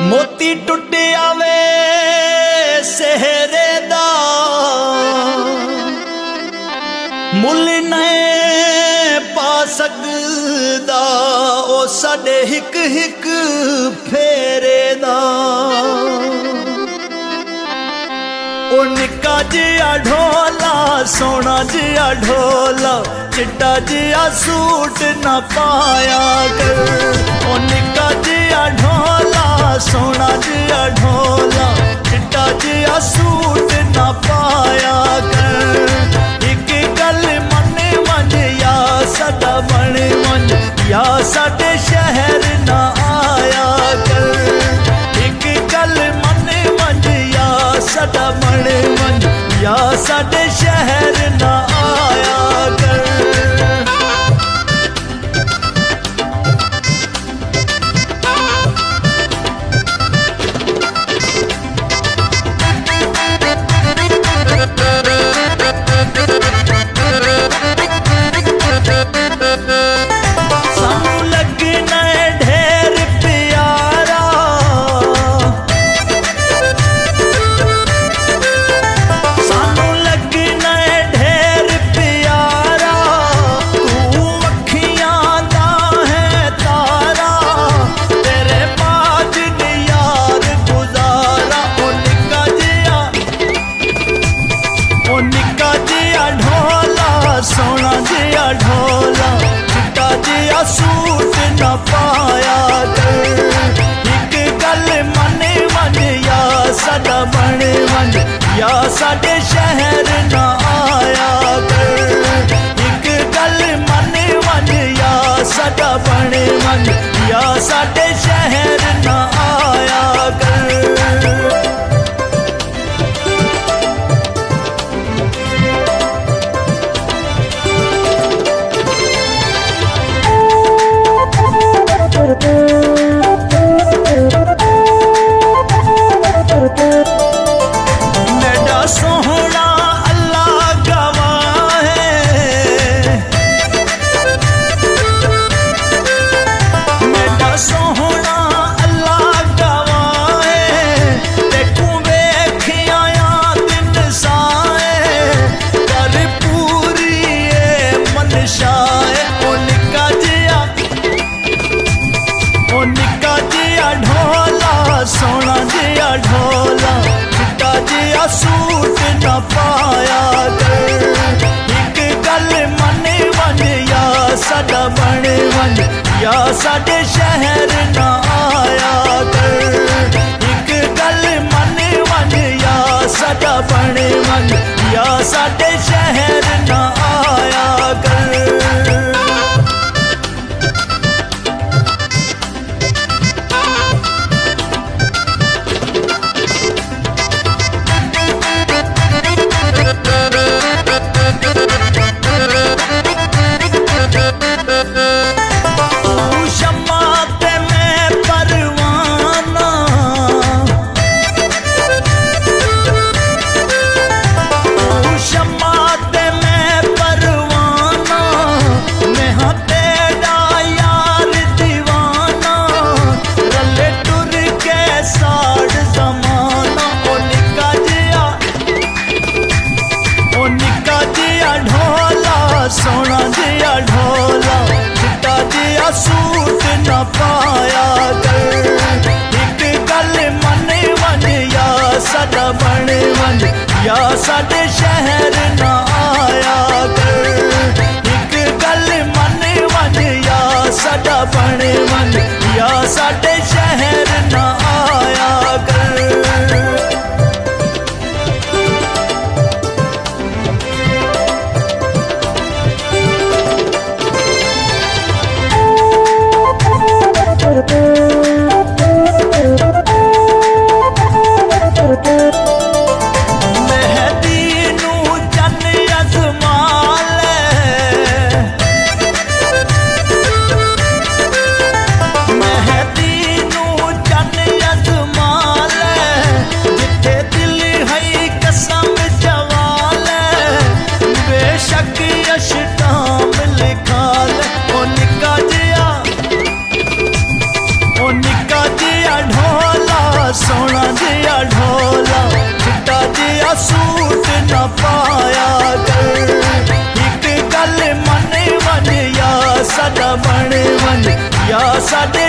मोती टुटिया वे सेहरे दा मुल नहीं पा सकदा ओ साडे हिक हिक फेरे दा। ओ निक्का जिहा ढोला सोना जिहा ढोला चिट्टा जिहा सूट न पाया कर। ओ निक्का जिहा ढोला सोना जिहा ढोला चिट्टा जिहा सूट न पाया कर। एक गल मन मंझ या सदा बन मंझ या साडे शहर न आया कर। एक गल मन मंझ या सदा बन मंझ या साडे शहर न आया कर। सोना जिहा ढोला चिट्टा जिहा सूट न पाया कर। एक गल मन मंझ या साडा बन मंझ या साडे शहर न आया कर। एक गल मन मंझ या साडा बन मंझ या साडे शहर न आया कर। मेरा सोहना अल्लाह गवाह है, मेरा सोहना अल्लाह गवाह है। देखूं वेखिया दिन साए कर पूरी मनशाए। ओ निक्का जिहा ढोला सोना जिहा ढोला चिट्टा जिहा सूट न पाया कर। एक गल मन मंझ या साडा बन मंझ या साडे शहर न आया कर। एक गल मन मंझ या साडा बन मंझ या साडे शहर न आया कर। सोना जिहा ढोला चिट्टा जिहा सूट न पाया कर। एक गल मन मंझ या साडा बन मंझ या साडे शहर न आया कर। एक गल मन मंझ या साडा बन मंझ या साडे शहर न आया कर। मेहदी नू जन अजमाल मेहदी ना पाया कर। एक गल मन मन या साडा बण मन या साडे